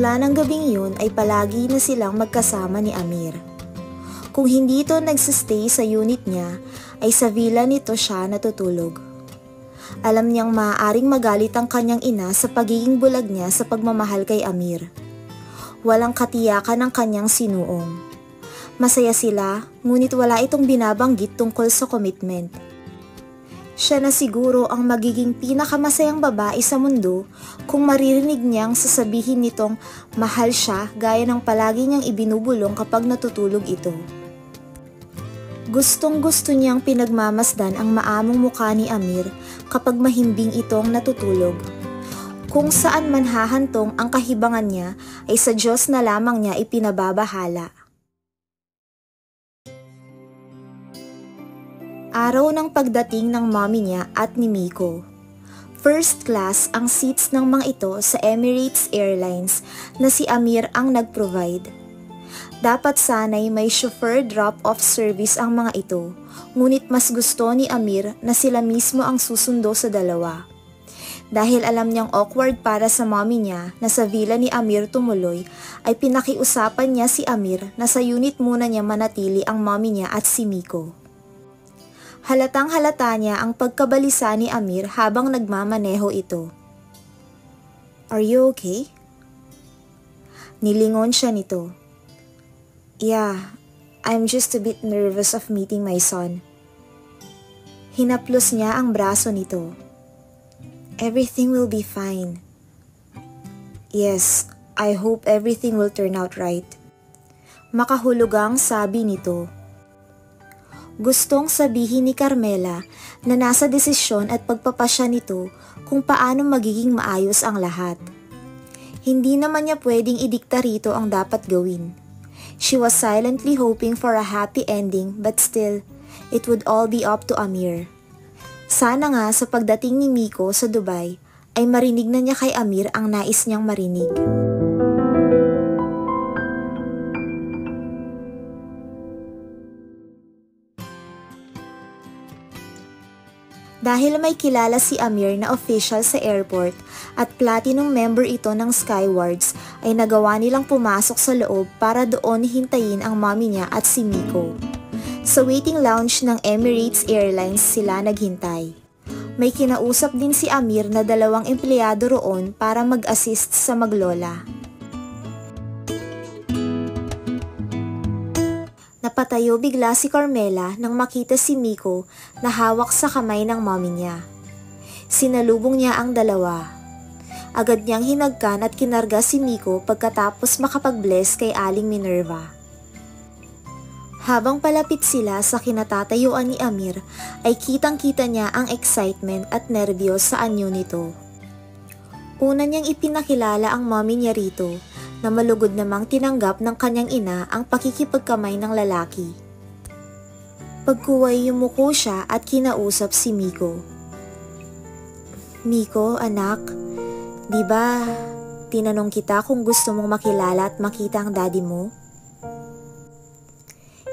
Simula ng gabing yun ay palagi na silang magkasama ni Amir. Kung hindi ito nagsistay sa unit niya, ay sa villa nito siya natutulog. Alam niyang maaaring magalit ang kanyang ina sa pagiging bulag niya sa pagmamahal kay Amir. Walang katiyakan ang kanyang sinuong. Masaya sila, ngunit wala itong binabanggit tungkol sa commitment. Siya na siguro ang magiging pinakamasayang babae sa mundo kung maririnig niyang sasabihin nitong mahal siya gaya ng palagi niyang ibinubulong kapag natutulog ito. Gustong-gusto niyang pinagmamasdan ang maamong mukha ni Amir kapag mahimbing itong natutulog. Kung saan man hahantong ang kahibangan niya ay sa Diyos na lamang niya ipinababahala. Araw ng pagdating ng mommy niya at ni Miko. First class ang seats ng mga ito sa Emirates Airlines na si Amir ang nag-provide. Dapat sana'y may chauffeur drop-off service ang mga ito, ngunit mas gusto ni Amir na sila mismo ang susundo sa dalawa. Dahil alam niyang awkward para sa mommy niya na sa villa ni Amir tumuloy, ay pinakiusapan niya si Amir na sa unit muna niya manatili ang mommy niya at si Miko. Halatang halata niya ang pagkabalisa ni Amir habang nagmamaneho ito. "Are you okay?" Nilingon siya nito. "Yeah, I'm just a bit nervous of meeting my son." Hinaplos niya ang braso nito. "Everything will be fine." "Yes, I hope everything will turn out right." Makahulugang sabi nito. Gustong sabihin ni Carmela na nasa desisyon at pagpapasya nito kung paano magiging maayos ang lahat. Hindi naman niya pwedeng idikta rito ang dapat gawin. She was silently hoping for a happy ending but still, it would all be up to Amir. Sana nga sa pagdating ni Miko sa Dubai ay marinig na niya kay Amir ang nais niyang marinig. Dahil may kilala si Amir na official sa airport at platinum member ito ng Skywards, ay nagawa nilang pumasok sa loob para doon hintayin ang mommy niya at si Miko. Sa waiting lounge ng Emirates Airlines sila naghintay. May kinausap din si Amir na 2 empleyado roon para mag-assist sa maglola. Napatayo bigla si Carmela nang makita si Miko na hawak sa kamay ng mommy niya. Sinalubong niya ang dalawa. Agad niyang hinagkan at kinarga si Miko pagkatapos makapag-bless kay Aling Minerva. Habang palapit sila sa kinatatayuan ni Amir, ay kitang-kita niya ang excitement at nerbiyos sa anyo nito. Una niyang ipinakilala ang mommy niya rito, na malugod namang tinanggap ng kanyang ina ang pakikipagkamay ng lalaki. Pagkuway yumuko siya at kinausap si Miko. "Miko, anak, di ba tinanong kita kung gusto mong makilala at makita ang daddy mo?"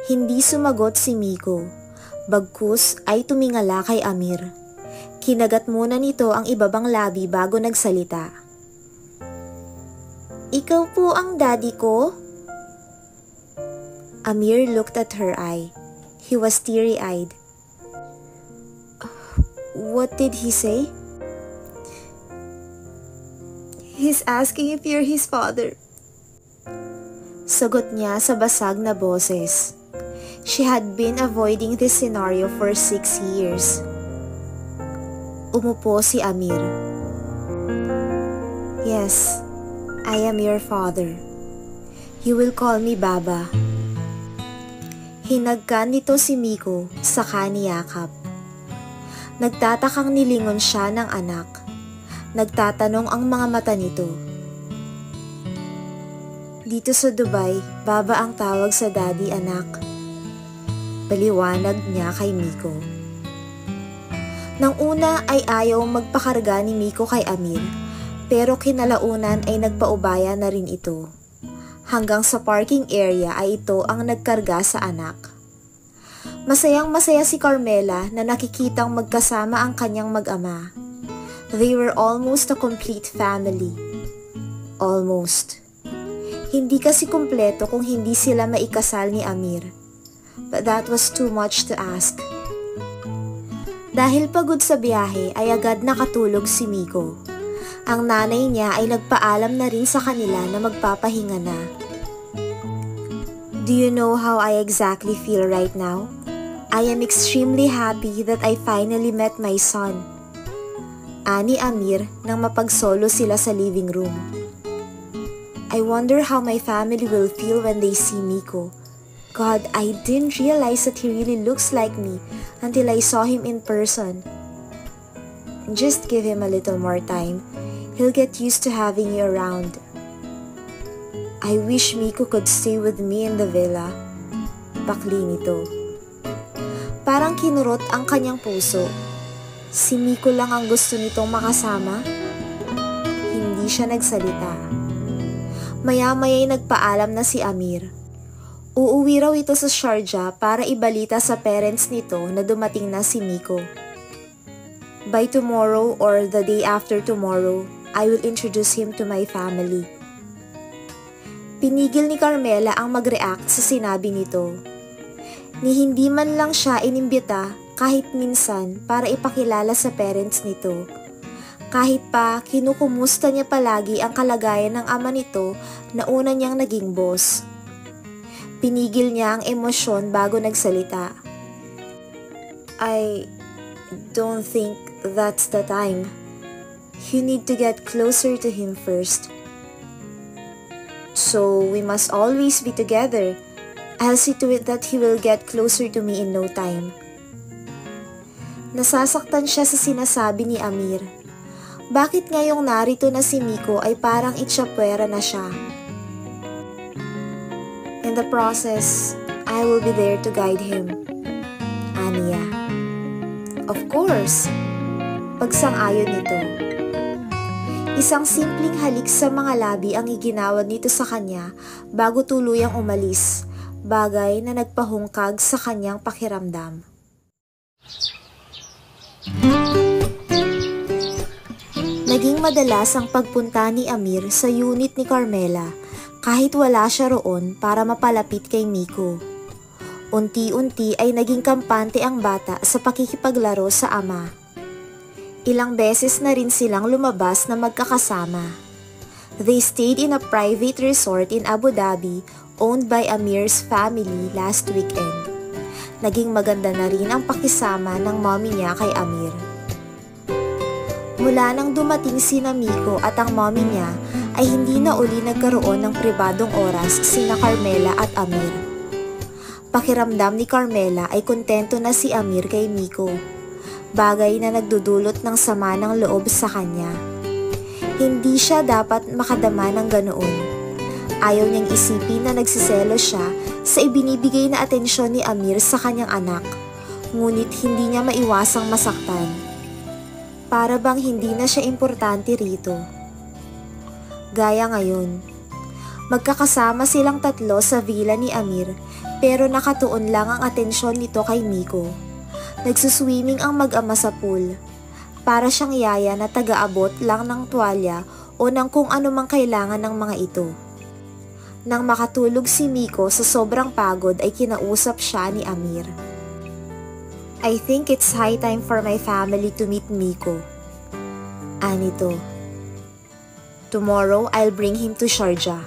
Hindi sumagot si Miko, bagkus ay tumingala kay Amir. Kinagat muna nito ang ibabang labi bago nagsalita. "Ikaw po ang daddy ko?" Amir looked at her eye. He was teary-eyed. "What did he say?" "He's asking if you're his father." Sagot niya sa basag na boses. She had been avoiding this scenario for 6 years. Umupo si Amir. "Yes, I am your father. You will call me Baba." Hinagkan nito si Miko, saka niyakap. Nagtatakang nilingon siya ng anak. Nagtatanong ang mga mata nito. "Dito sa Dubai, Baba ang tawag sa daddy, anak." Paliwanag niya kay Miko. Nang una ay ayaw magpakarga ni Miko kay Amir, pero kinalaunan ay nagpaubaya na rin ito. Hanggang sa parking area ay ito ang nagkarga sa anak. Masayang-masaya si Carmela na nakikitang magkasama ang kanyang mag-ama. They were almost a complete family. Almost. Hindi kasi kumpleto kung hindi sila maikasal ni Amir. But that was too much to ask. Dahil pagod sa biyahe ay agad nakatulog si Miko. Ang nanay niya ay nagpaalam na rin sa kanila na magpapahinga na. Do you know how I exactly feel right now? I am extremely happy that I finally met my son. Ani Amir nang mapagsolo sila sa living room. I wonder how my family will feel when they see Miko. God, I didn't realize that he really looks like me until I saw him in person. Just give him a little more time. He'll get used to having you around. I wish Miko could stay with me in the villa. Bakli nito. Parang kinurot ang kanyang puso. Si Miko lang ang gusto nitong makasama. Hindi siya nagsalita. Maya-maya'y nagpaalam na si Amir. Uuwi raw ito sa Sharjah para ibalita sa parents nito na dumating na si Miko. By tomorrow or the day after tomorrow, I will introduce him to my family. Pinigil ni Carmela ang mag-react sa sinabi nito. Ni hindi man lang siya inimbita kahit minsan para ipakilala sa parents nito. Kahit pa kinukumusta niya palagi ang kalagayan ng ama nito na una niyang naging boss. Pinigil niya ang emosyon bago nagsalita. I don't think that's the time. You need to get closer to him first. So we must always be together. I'll see to it that he will get closer to me in no time. Nasasaktan siya sa sinasabi ni Amir. Bakit ngayong narito na si Miko ay parang itsapwera na siya? In the process, I will be there to guide him. Aniya. Of course. Pagsang-ayon nito. Isang simpleng halik sa mga labi ang iginawad nito sa kanya bago tuluyang umalis, bagay na nagpahungkag sa kanyang pakiramdam. Naging madalas ang pagpunta ni Amir sa unit ni Carmela kahit wala siya roon para mapalapit kay Miko. Unti-unti ay naging kampante ang bata sa pakikipaglaro sa ama. Ilang beses na rin silang lumabas na magkakasama. They stayed in a private resort in Abu Dhabi owned by Amir's family last weekend. Naging maganda na rin ang pakisama ng mommy niya kay Amir. Mula nang dumating sina Miko at ang mommy niya ay hindi na uli nagkaroon ng pribadong oras sina Carmela at Amir. Pakiramdam ni Carmela ay kontento na si Amir kay Miko, bagay na nagdudulot ng sama ng loob sa kanya. Hindi siya dapat makadama ng ganoon. Ayaw niyang isipin na nagsiselo siya sa ibinibigay na atensyon ni Amir sa kanyang anak, ngunit hindi niya maiwasang masaktan. Para bang hindi na siya importante rito. Gaya ngayon, magkakasama silang tatlo sa villa ni Amir pero nakatuon lang ang atensyon nito kay Miko. Nagsuswimming ang mag-ama sa pool. Para siyang yaya na taga-abot lang ng tuwalya o ng kung ano mang kailangan ng mga ito. Nang makatulog si Miko sa sobrang pagod ay kinausap siya ni Amir. I think it's high time for my family to meet Miko. Anito. Tomorrow, I'll bring him to Sharjah.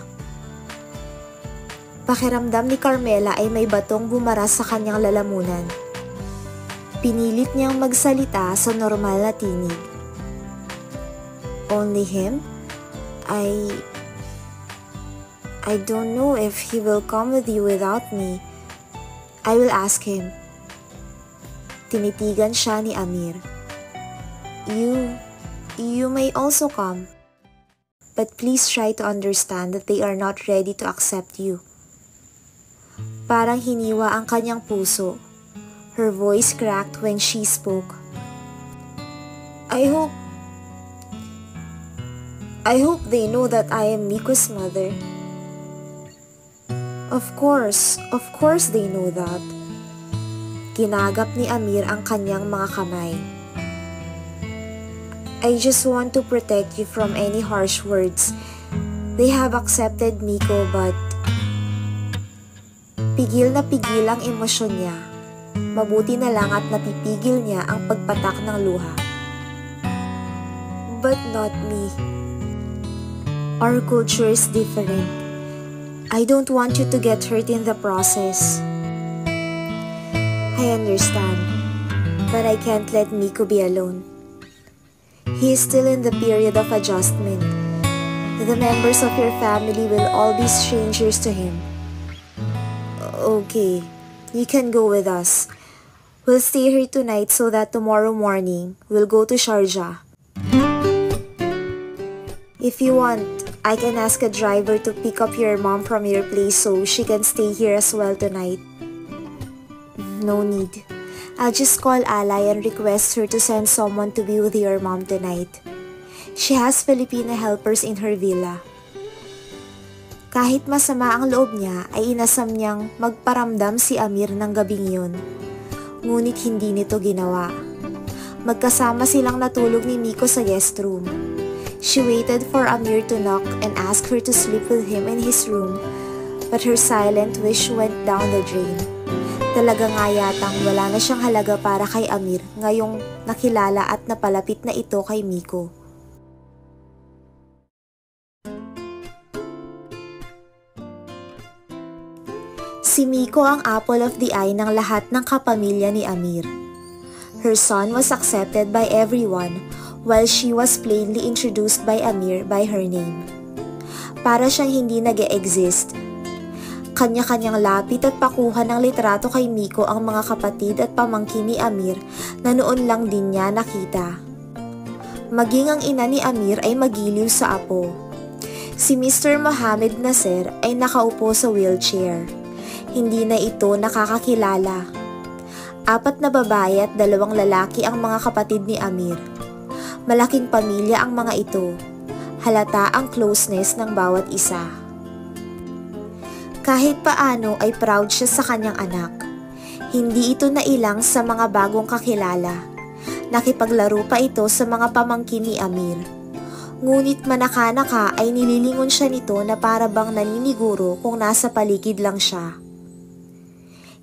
Pakiramdam ni Carmela ay may batong bumara sa kanyang lalamunan. Pinilit niyang magsalita sa normal na tinig. Only him? I don't know if he will come with you without me. I will ask him. Tinitigan siya ni Amir. You may also come. But please try to understand that they are not ready to accept you. Parang hiniwa ang kanyang puso. Her voice cracked when she spoke. I hope they know that I am Miko's mother. Of course they know that. Ginagap ni Amir ang kanyang mga kamay. I just want to protect you from any harsh words. They have accepted Miko but pigil na pigil ang emosyon niya. Mabuti na lang at napipigil niya ang pagpatak ng luha. But not me. Our culture is different. I don't want you to get hurt in the process. I understand, but I can't let Miko be alone. He is still in the period of adjustment. The members of your family will all be strangers to him. Okay, you can go with us. We'll stay here tonight so that tomorrow morning we'll go to Sharjah. If you want, I can ask a driver to pick up your mom from your place so she can stay here as well tonight. No need. I'll just call Alay and request her to send someone to be with your mom tonight. She has Filipino helpers in her villa. Kahit masama ang loob niya ay inasam niyang magparamdam si Amir ng gabing yun. Ngunit hindi nito ginawa. Magkasama silang natulog ni Miko sa guest room. She waited for Amir to knock and ask her to sleep with him in his room, but her silent wish went down the drain. Talaga nga yatang wala na siyang halaga para kay Amir ngayong nakilala at napalapit na ito kay Miko. Si Miko ang apple of the eye ng lahat ng kapamilya ni Amir. Her son was accepted by everyone while she was plainly introduced by Amir by her name. Para siyang hindi nag-e-exist. Kanya-kanyang lapit at pakuha ng litrato kay Miko ang mga kapatid at pamangkin ni Amir na noon lang din niya nakita. Maging ang ina ni Amir ay magiliw sa apo. Si Mr. Mohammed Nasser ay nakaupo sa wheelchair. Hindi na ito nakakakilala. 4 na babae at 2 lalaki ang mga kapatid ni Amir. Malaking pamilya ang mga ito. Halata ang closeness ng bawat isa. Kahit paano ay proud siya sa kanyang anak. Hindi ito nailang sa mga bagong kakilala. Nakipaglaro pa ito sa mga pamangkin ni Amir. Ngunit manaka-naka ay nililingon siya nito na para bang naniniguro kung nasa paligid lang siya.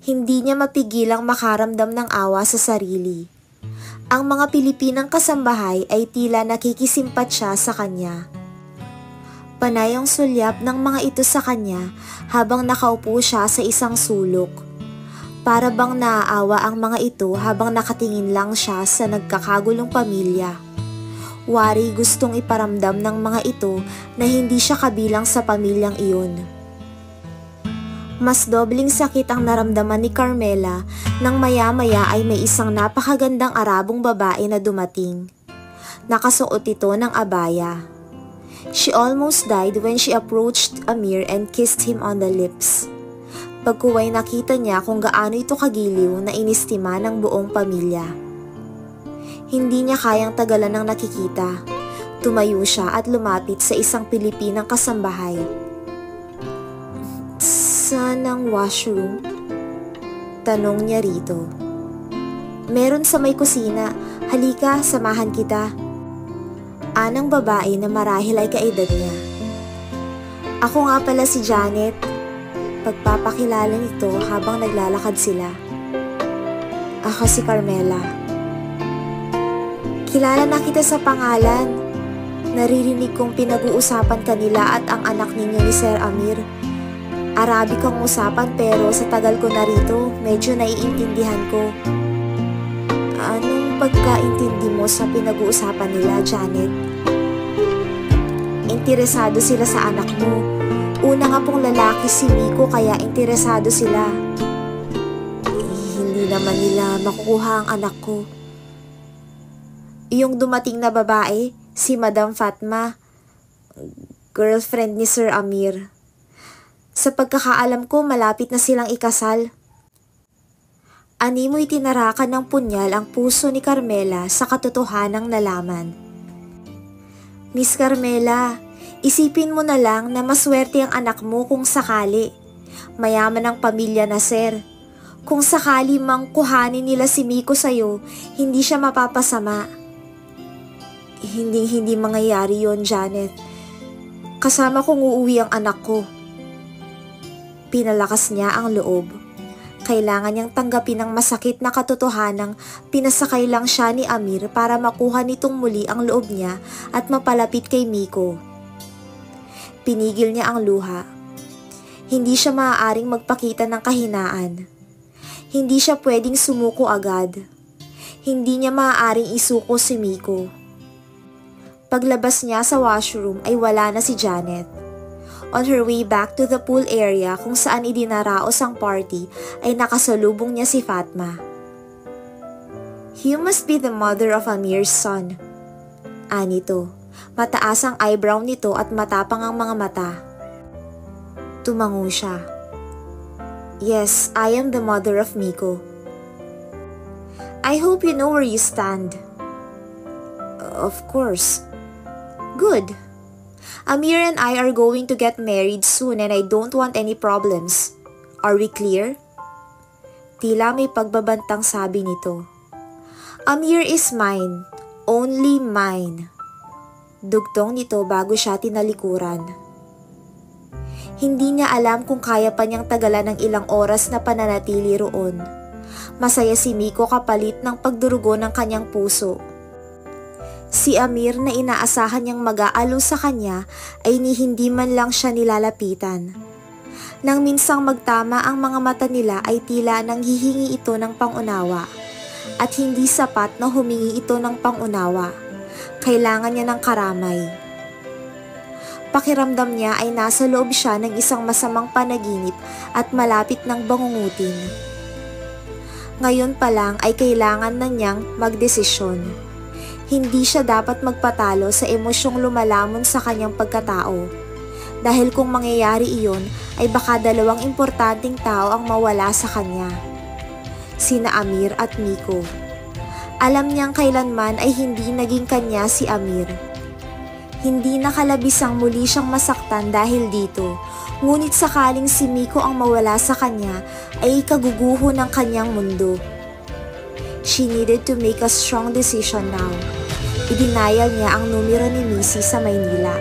Hindi niya mapigilang makaramdam ng awa sa sarili. Ang mga Pilipinang kasambahay ay tila nakikisimpat siya sa kanya. Panay ang sulyap ng mga ito sa kanya habang nakaupo siya sa isang sulok. Para bang naaawa ang mga ito habang nakatingin lang siya sa nagkakagulong pamilya. Wari gustong iparamdam ng mga ito na hindi siya kabilang sa pamilyang iyon. Mas dobling sakit ang naramdaman ni Carmela nang maya-maya ay may isang napakagandang Arabong babae na dumating. Nakasuot ito ng abaya. She almost died when she approached Amir and kissed him on the lips. Pagkuway nakita niya kung gaano ito kagiliw na inistima ng buong pamilya. Hindi niya kayang tagalan ng nakikita. Tumayo siya at lumapit sa isang Pilipinang kasambahay. Saan ang washroom? Tanong niya rito. Meron sa may kusina. Halika, samahan kita. Anang babae na marahil ay kaedad niya. Ako nga pala si Janet. Pagpapakilala nito habang naglalakad sila. Ako si Carmela. Kilala na kita sa pangalan. Naririnig kong pinag-uusapan kanila at ang anak ninyo ni Sir Amir. Arabic ang usapan pero sa tagal ko narito, medyo naiintindihan ko. Anong pagkaintindi mo sa pinag-uusapan nila, Janet? Interesado sila sa anak mo. Una nga pong lalaki si Miko kaya interesado sila. Hindi naman nila makukuha ang anak ko. Yung dumating na babae, si Madam Fatma, girlfriend ni Sir Amir. Sa pagkakaalam ko, malapit na silang ikasal. Animoy tinarakan ng punyal ang puso ni Carmela sa katotohanang nalaman. Miss Carmela, isipin mo na lang na maswerte ang anak mo kung sakali. Mayaman ang pamilya na sir. Kung sakali mang kuhanin nila si Miko sa'yo, hindi siya mapapasama. Hindi mangyayari yon, Janet. Kasama kong uuwi ang anak ko. Pinalakas niya ang loob. Kailangan niyang tanggapin ang masakit na katotohanang pinasakay lang siya ni Amir para makuha nitong muli ang loob niya at mapalapit kay Miko. Pinigil niya ang luha. Hindi siya maaaring magpakita ng kahinaan. Hindi siya pwedeng sumuko agad. Hindi niya maaaring isuko si Miko. Paglabas niya sa washroom ay wala na si Janet. On her way back to the pool area kung saan idinaraos ang party ay nakasalubong niya si Fatma. "You must be the mother of Amir's son." Anito, mataas ang eyebrow nito at matapang ang mga mata. Tumango siya. "Yes, I am the mother of Miko." "I hope you know where you stand." "Of course." "Good. Amir and I are going to get married soon and I don't want any problems. Are we clear?" Tila may pagbabantang sabi nito. "Amir is mine. Only mine." Dugtong nito bago siya tinalikuran. Hindi niya alam kung kaya pa niyang tagalan ng ilang oras na pananatili roon. Masaya si Miko kapalit ng pagdurugo ng kanyang puso. Si Amir na inaasahan niyang mag-aalo sa kanya ay ni hindi man lang siya nilalapitan. Nang minsang magtama ang mga mata nila ay tila nang hihingi ito ng pangunawa. At hindi sapat na humingi ito ng pangunawa. Kailangan niya ng karamay. Pakiramdam niya ay nasa loob siya ng isang masamang panaginip at malapit ng bangungutin. Ngayon pa lang ay kailangan na niyang magdesisyon. Hindi siya dapat magpatalo sa emosyong lumalamon sa kanyang pagkatao. Dahil kung mangyayari iyon ay baka dalawang importanteng tao ang mawala sa kanya. Sina Amir at Miko. Alam niyang kailanman ay hindi naging kanya si Amir. Hindi nakalabisang muli siyang masaktan dahil dito, ngunit sakaling si Miko ang mawala sa kanya ay kaguguho ng kanyang mundo. She needed to make a strong decision now. Idinayal niya ang numero ni Missy sa Maynila.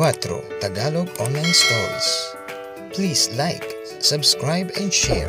Quattro Tagalog Online Stories. Please like, subscribe, and share.